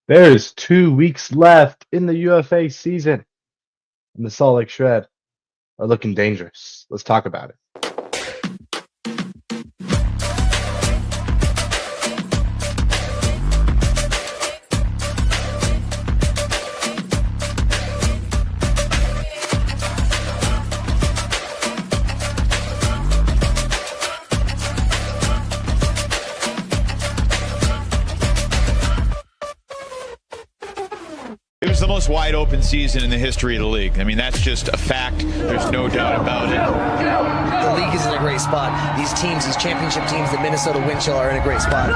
There is 2 weeks left in the UFA season, and the Salt Lake Shred are looking dangerous. Let's talk about it. It was the most wide open season in the history of the league. I mean, that's just a fact. There's no doubt about it. The league is in a great spot. These teams, these championship teams, the Minnesota Wind Chill are in a great spot.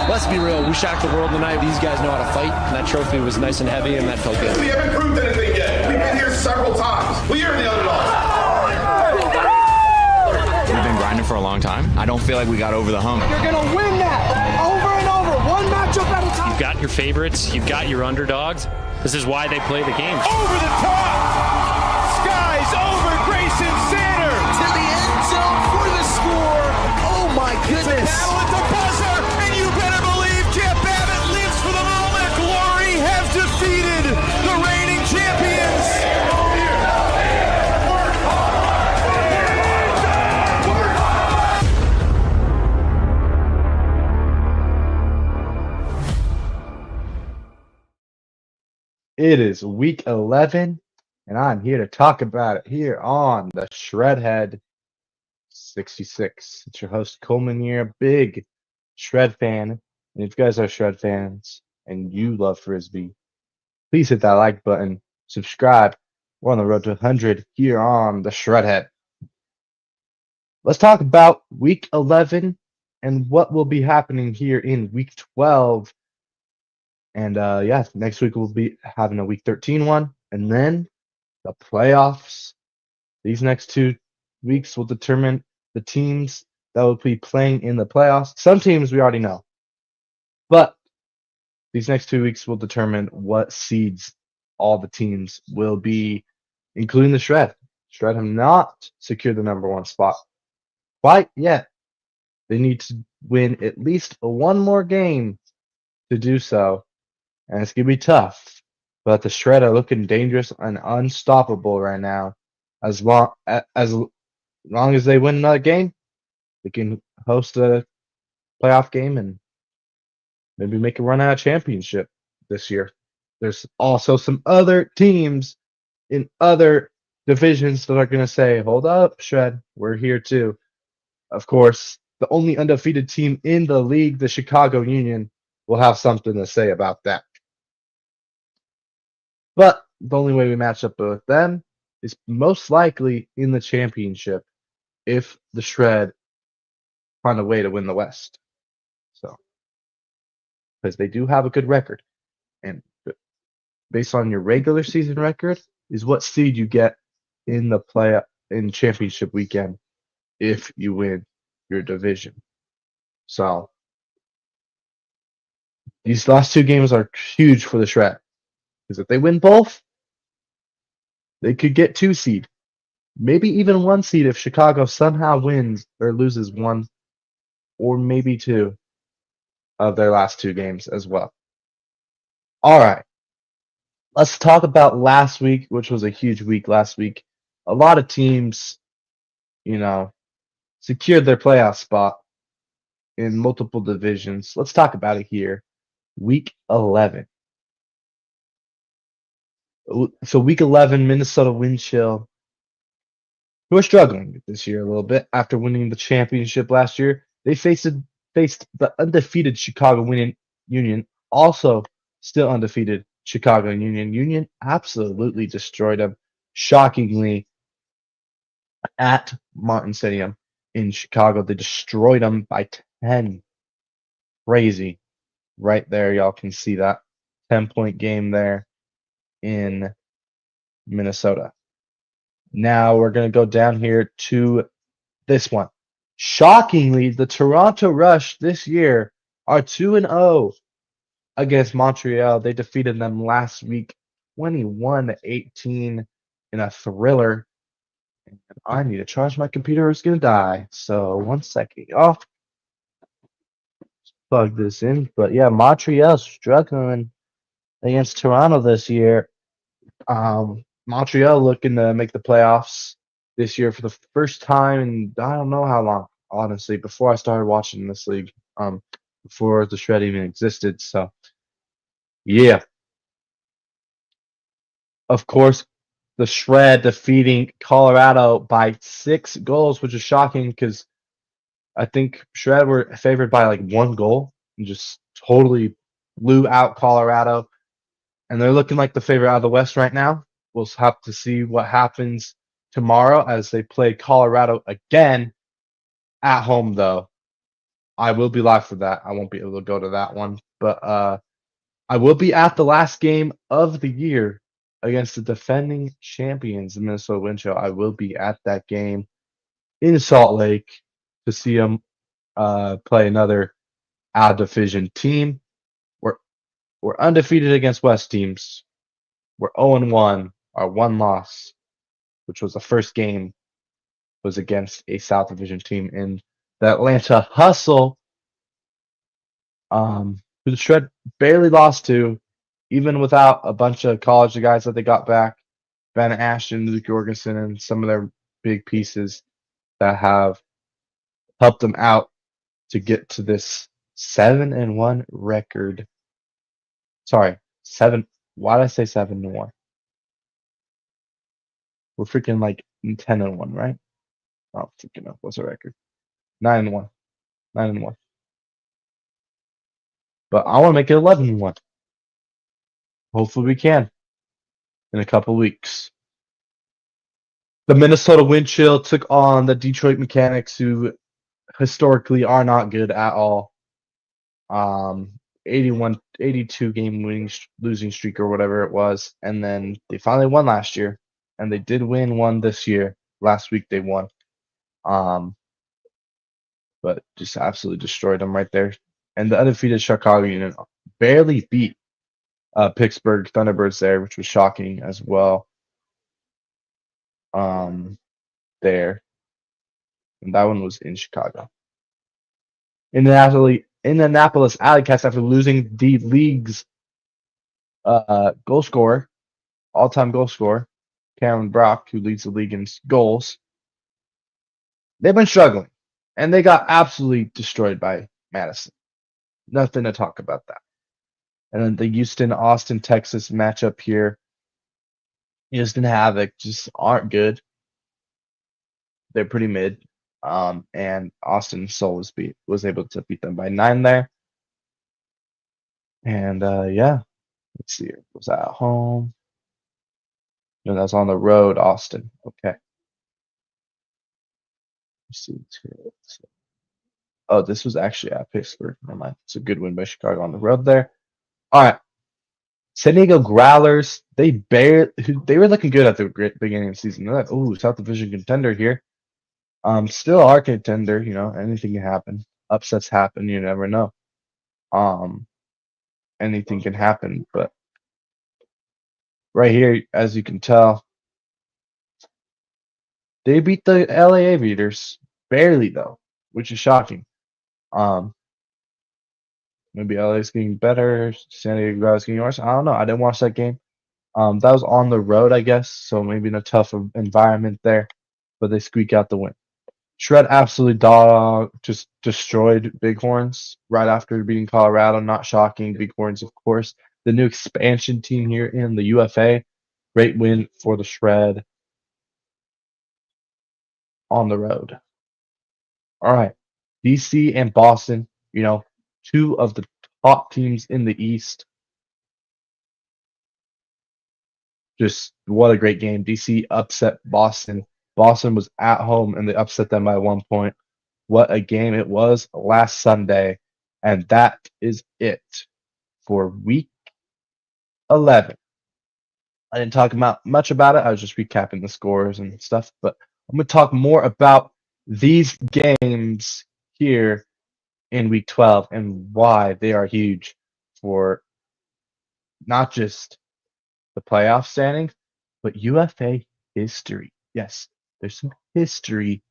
Let's be real. We shocked the world tonight. These guys know how to fight, and that trophy was nice and heavy, and that felt good. We haven't proved anything yet. We've been here several times. We are the underdogs. We've been grinding for a long time. I don't feel like we got over the hump. You're going to win that over and over, one matchup at a time. You've got your favorites. You've got your underdogs. This is why they play the games. Over the top! Skies over Grayson Center! To the end zone for the score. Oh my goodness. Battle at the buzzer, and you better believe Jeff Babbitt lives for the moment. Glory has defeated the reigning champions. It is week 11, and I'm here to talk about it here on the Shredhead 66. It's your host, Coleman here, a big Shred fan. And if you guys are Shred fans and you love Frisbee, please hit that like button, subscribe. We're on the road to 100 here on the Shredhead. Let's talk about week 11 and what will be happening here in week 12. And next week we'll be having a week 13 one, and then the playoffs. These next 2 weeks will determine the teams that will be playing in the playoffs. Some teams we already know, but these next 2 weeks will determine what seeds all the teams will be, including the Shred. Shred have not secured the number one spot quite yet. They need to win at least one more game to do so. And it's going to be tough, but the Shred are looking dangerous and unstoppable right now. As long as they win another game, they can host a playoff game and maybe make a run at a championship this year. There's also some other teams in other divisions that are going to say, hold up, Shred, we're here too. Of course, the only undefeated team in the league, the Chicago Union, will have something to say about that. But the only way we match up with them is most likely in the championship if the Shred find a way to win the West. So, because they do have a good record. And based on your regular season record is what seed you get in the in championship weekend if you win your division. So, these last 2 games are huge for the Shred. Because if they win both, they could get 2 seed. Maybe even 1 seed if Chicago somehow wins or loses 1 or maybe 2 of their last 2 games as well. All right. Let's talk about last week, which was a huge week last week. A lot of teams, secured their playoff spot in multiple divisions. Let's talk about it here. Week 11. So week 11, Minnesota Wind Chill, who are struggling this year a little bit after winning the championship last year. They faced the undefeated Chicago Union, also still undefeated Chicago Union. Union absolutely destroyed them, shockingly, at Martin Stadium in Chicago. They destroyed them by 10. Crazy. Right there, y'all can see that 10-point game there in Minnesota. Now we're going to go down here to this one. Shockingly, the Toronto Rush this year are 2-0 against Montreal. They defeated them last week 21-18 in a thriller. And I need to charge my computer or it's going to die. So 1 second, y'all. plug this in. But yeah, Montreal struggling against Toronto this year. Montreal looking to make the playoffs this year for the first time in I don't know how long, honestly, before I started watching this league, before the shred even existed. So yeah, of course, the shred defeating Colorado by 6 goals, which is shocking because I think Shred were favored by like 1 goal and just totally blew out Colorado. And they're looking like the favorite out of the West right now. We'll have to see what happens tomorrow as they play Colorado again at home, though. I will be live for that. I won't be able to go to that one, but I will be at the last game of the year against the defending champions, the Minnesota Wind Chill. I will be at that game in Salt Lake to see them play another out division team. We're we're undefeated against West teams. We're 0-1. Our one loss, which was the first game, was against a South Division team in the Atlanta Hustle, who the Shred barely lost to, even without a bunch of college guys that they got back, Ben Ashton, Luke Jorgensen, and some of their big pieces that have helped them out to get to this 7-1 record. Sorry, 7. Why did I say 7-1? We're freaking like 10-1, right? Oh, freaking up. What's the record? 9-1. 9-1. But I want to make it 11-1. Hopefully we can in a couple weeks. The Minnesota Wind Chill took on the Detroit Mechanics, who historically are not good at all. 82 game losing streak or whatever it was, and then they finally won last year, and they did win one this year. Last week they won, but just absolutely destroyed them right there. And the undefeated Chicago Union barely beat Pittsburgh Thunderbirds there, which was shocking as well. There, and that one was in Chicago. Indianapolis Alley Cats, after losing the league's goal scorer, all-time goal scorer, Cameron Brock, who leads the league in goals. They've been struggling, and they got absolutely destroyed by Madison. Nothing to talk about that. And then the Houston-Austin, Texas matchup here. Houston Havoc just aren't good. They're pretty mid. And Austin Soul was able to beat them by 9 there. And yeah, let's see here. Was that at home? No, that's on the road, Austin. Okay. Let's see. Oh, this was actually at Pittsburgh. Never mind. It's a good win by Chicago on the road there. All right. San Diego Growlers, they were looking good at the beginning of the season. They're like, oh, South Division contender here. Still are contender, anything can happen. Upsets happen, you never know. Anything can happen, but right here, as you can tell, they beat the LA Aviators barely though, which is shocking. Maybe LA's getting better, San Diego Growlers getting worse. I don't know. I didn't watch that game. That was on the road, I guess, so maybe in a tough environment there, but they squeak out the win. Shred absolutely just destroyed Bighorns right after beating Colorado. Not shocking. Bighorns, of course, the new expansion team here in the UFA. Great win for the Shred on the road. All right. DC and Boston, two of the top teams in the East. Just what a great game. DC upset Boston. Boston was at home and they upset them by 1 point. What a game it was last Sunday. And that is it for week 11. I didn't talk much about it. I was just recapping the scores and stuff. But I'm going to talk more about these games here in week 12 and why they are huge for not just the playoff standings, but UFA history. Yes, there's some history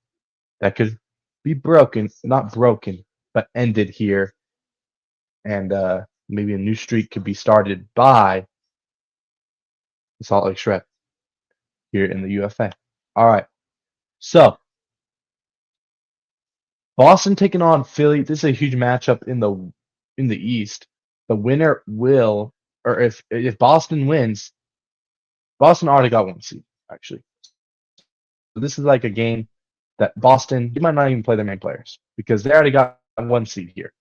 that could be broken, not broken, but ended here and maybe a new streak could be started by the Salt Lake Shred here in the UFA. All right, so Boston taking on Philly. This is a huge matchup in the East. The winner will, or if Boston wins, Boston already got 1 seed actually. So this is like a game that Boston, you might not even play their main players because they already got 1 seed here.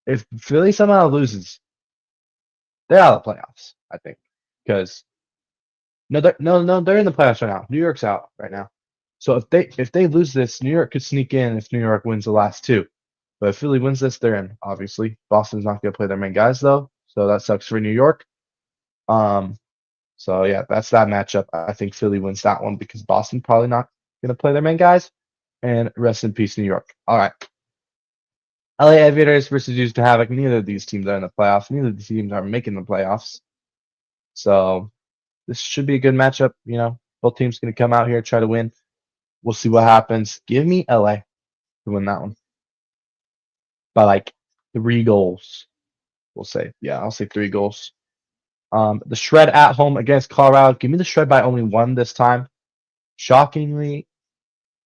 If Philly somehow loses, they're out of the playoffs, I think. Because no, they're in the playoffs right now. New York's out right now. So if they lose this, New York could sneak in if New York wins the last two. But if Philly wins this, they're in, obviously. Boston's not gonna play their main guys though, so that sucks for New York. So yeah, that's that matchup. I think Philly wins that one because Boston probably not gonna play their main guys. And rest in peace, New York. All right. LA Aviators versus Houston Havoc. Neither of these teams are in the playoffs. Neither of these teams are making the playoffs. So this should be a good matchup. You know, both teams going to come out here try to win. We'll see what happens. Give me LA to win that one by like 3 goals. We'll say, yeah, I'll say 3 goals. The Shred at home against Colorado. Give me the Shred by only 1 this time. Shockingly,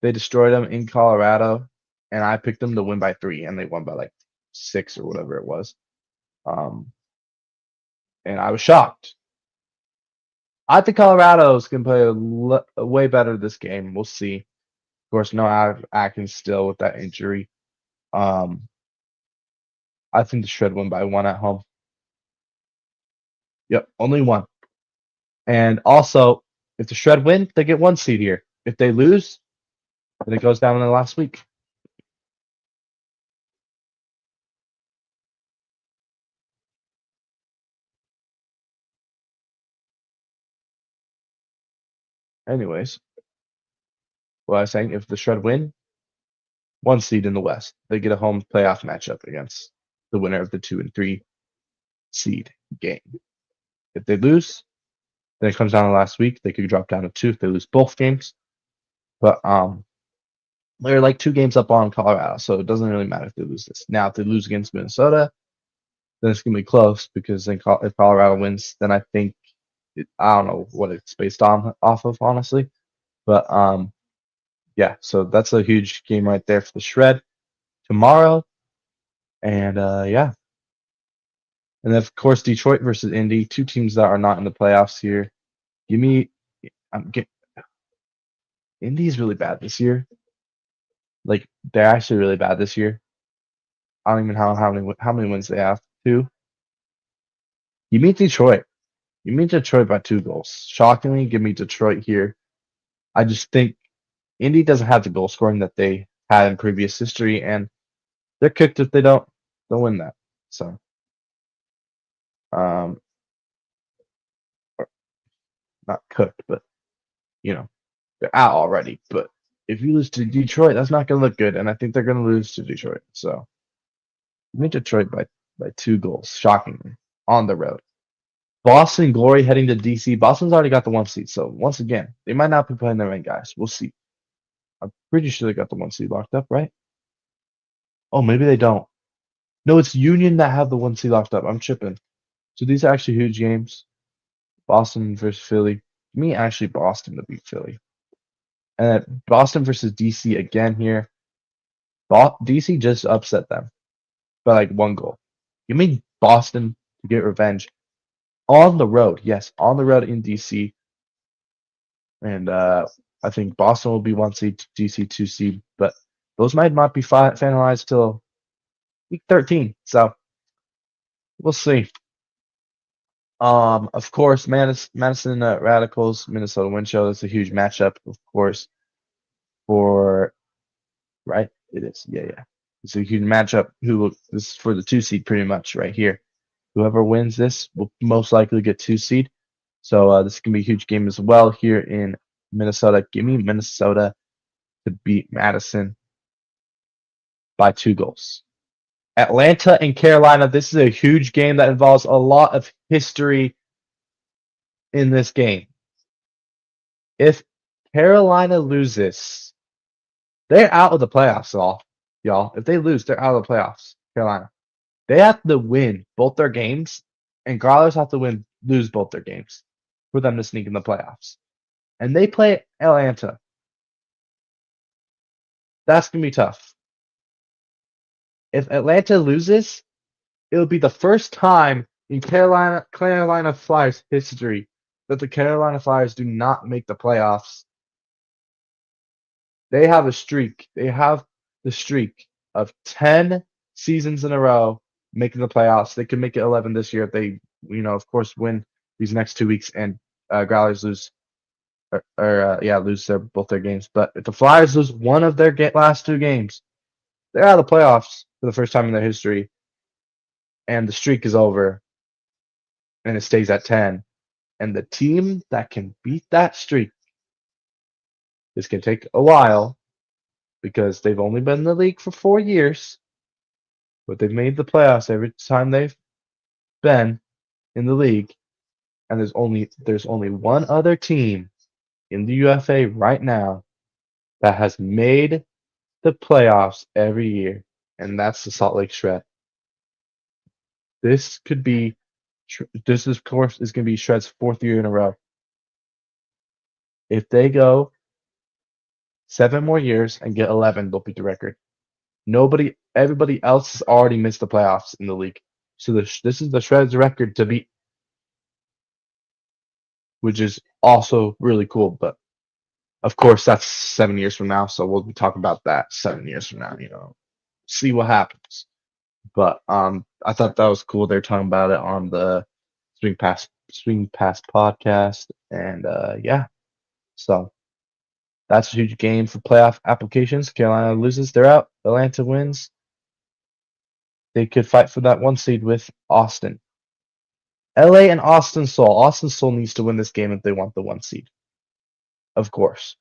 they destroyed them in Colorado, and I picked them to win by 3, and they won by like 6 or whatever it was. And I was shocked. I think Colorado's going to play way better this game. We'll see. Of course, no Atkins still with that injury. I think the Shred win by 1 at home. Yep, only 1. And also, if the Shred win, they get 1 seed here. If they lose, then it goes down in the last week. Anyways, what I was saying, if the Shred win, 1 seed in the West, they get a home playoff matchup against the winner of the 2 and 3 seed game. If they lose, then it comes down to last week. They could drop down to 2 if they lose both games. But they're like 2 games up on Colorado, so it doesn't really matter if they lose this. Now, if they lose against Minnesota, then it's gonna be close because then if Colorado wins, then I think I don't know what it's based on off of honestly, but yeah. So that's a huge game right there for the Shred tomorrow, and yeah, and then of course Detroit versus Indy, 2 teams that are not in the playoffs here. Give me, Indy is really bad this year. Like they're actually really bad this year. I don't even know how many wins they have. 2. You meet Detroit. You meet Detroit by 2 goals. Shockingly, give me Detroit here. I just think Indy doesn't have the goal scoring that they had in previous history, and they're cooked if they don't win that. So, or not cooked, but you know they're out already. But if you lose to Detroit, that's not going to look good, and I think they're going to lose to Detroit. So, give me Detroit by 2 goals. Shockingly, on the road. Boston Glory heading to DC. Boston's already got the 1 seed, so once again, they might not be playing their main guys. We'll see. I'm pretty sure they got the 1 seed locked up, right? Oh, maybe they don't. No, it's Union that have the 1 seed locked up. I'm tripping. So these are actually huge games. Boston versus Philly. Give me actually Boston to beat Philly. And then Boston versus DC again here. DC just upset them by like 1 goal. Give me Boston to get revenge. On the road, yes, on the road in DC. And I think Boston will be 1 seed, DC 2 seed, but those might not be finalized till week 13. So we'll see. Of course, Madison Radicals, Minnesota Wind Chill. That's a huge matchup, of course. Right? It is. Yeah. It's a huge matchup. This is for the 2 seed pretty much right here. Whoever wins this will most likely get 2 seed. So this can be a huge game as well here in Minnesota. Give me Minnesota to beat Madison by 2 goals. Atlanta and Carolina. This is a huge game that involves a lot of history in this game. If Carolina loses, they're out of the playoffs, y'all. If they lose, they're out of the playoffs. Carolina. They have to win both their games, and Growlers have to lose both their games for them to sneak in the playoffs. And they play Atlanta. That's gonna be tough. If Atlanta loses, it'll be the first time in Carolina Flyers history that the Carolina Flyers do not make the playoffs. They have a streak. They have the streak of 10 seasons in a row making the playoffs. They could make it 11 this year if they, of course, win these next 2 weeks and Growlers lose lose both their games. But if the Flyers lose one of their last 2 games, they're out of the playoffs for the first time in their history, and the streak is over, and it stays at 10. And the team that can beat that streak, this can take a while because they've only been in the league for 4 years, but they've made the playoffs every time they've been in the league. And there's only one other team in the UFA right now that has made the playoffs every year, and that's the Salt Lake Shred. This could be, this of course is going to be Shred's 4th year in a row. If they go 7 more years and get 11, they'll beat the record. Everybody else has already missed the playoffs in the league. So this is the Shred's record to beat, which is also really cool. But of course, that's 7 years from now. So we'll be talking about that 7 years from now. See what happens. But I thought that was cool. They're talking about it on the Swing Pass podcast, and yeah. So that's a huge game for playoff applications. Carolina loses, they're out. Atlanta wins. They could fight for that 1 seed with Austin. LA and Austin Soul. Austin Soul needs to win this game if they want the 1 seed. Of course.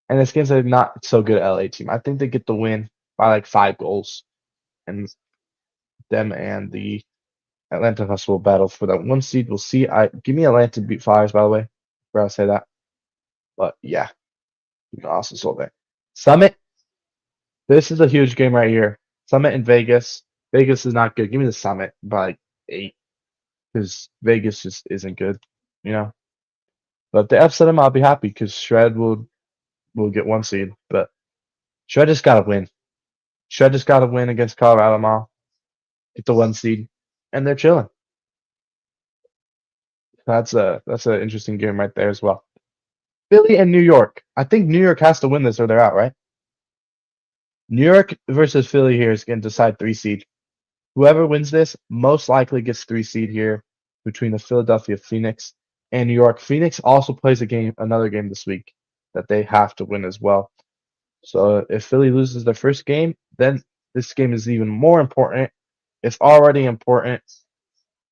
And this game's a not so good LA team. I think they get the win by like 5 goals. And them and the Atlanta Hustle will battle for that 1 seed. We'll see. Give me Atlanta to beat Flyers, by the way. Where I say that. But yeah. Austin Soul there. Summit. This is a huge game right here. Summit in Vegas. Vegas is not good. Give me the Summit by like 8. Because Vegas just isn't good, But if they upset them, I'll be happy because Shred will get 1 seed. But Shred just gotta win. Shred just gotta win against Colorado tomorrow. Get the 1 seed. And they're chilling. That's an interesting game right there as well. Philly and New York. I think New York has to win this or they're out, right? New York versus Philly here is going to decide 3 seed. Whoever wins this most likely gets 3 seed here between the Philadelphia Phoenix and New York. Phoenix also plays another game this week that they have to win as well. So if Philly loses their first game, then this game is even more important. It's already important,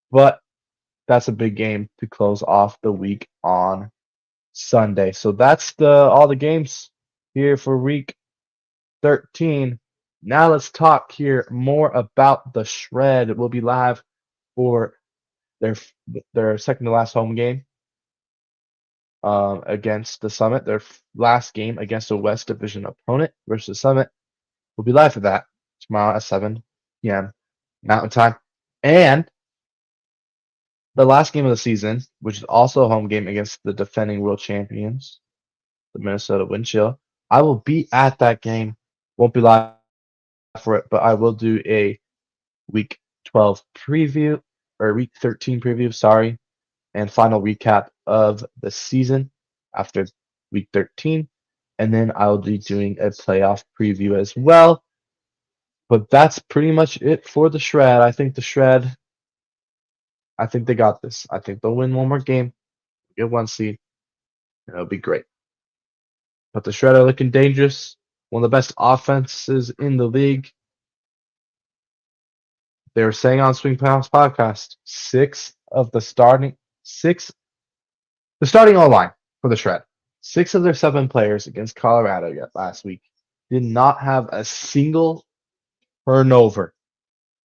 but that's a big game to close off the week on Sunday. So that's all the games here for week 13. Now let's talk here more about the Shred. We'll be live for their second to last home game against the Summit. Their last game against a West Division opponent versus Summit. We'll be live for that tomorrow at 7 p.m. Mountain Time. And the last game of the season, which is also a home game against the defending world champions, the Minnesota Wind Chill. I will be at that game. Won't be live for it, but I will do a week 12 preview or week 13 preview, sorry, and final recap of the season after week 13. And then I'll be doing a playoff preview as well. But that's pretty much it for the Shred. I think the Shred, I think they got this. I think they'll win one more game, get 1 seed, and it'll be great. But the Shred are looking dangerous. One of the best offenses in the league. They were saying on Swing Pass podcast, the starting O-line for the Shred. 6 of their 7 players against Colorado last week did not have a single turnover.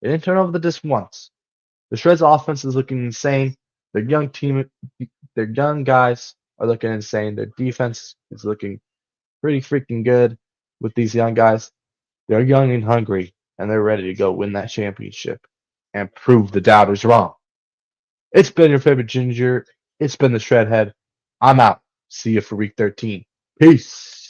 They didn't turn over the disc once. The Shred's offense is looking insane. Their young guys are looking insane. Their defense is looking pretty freaking good with these young guys. They're young and hungry. and they're ready to go win that championship and prove the doubters wrong. It's been your favorite Ginger. It's been the Shredhead. I'm out. See you for week 13. Peace.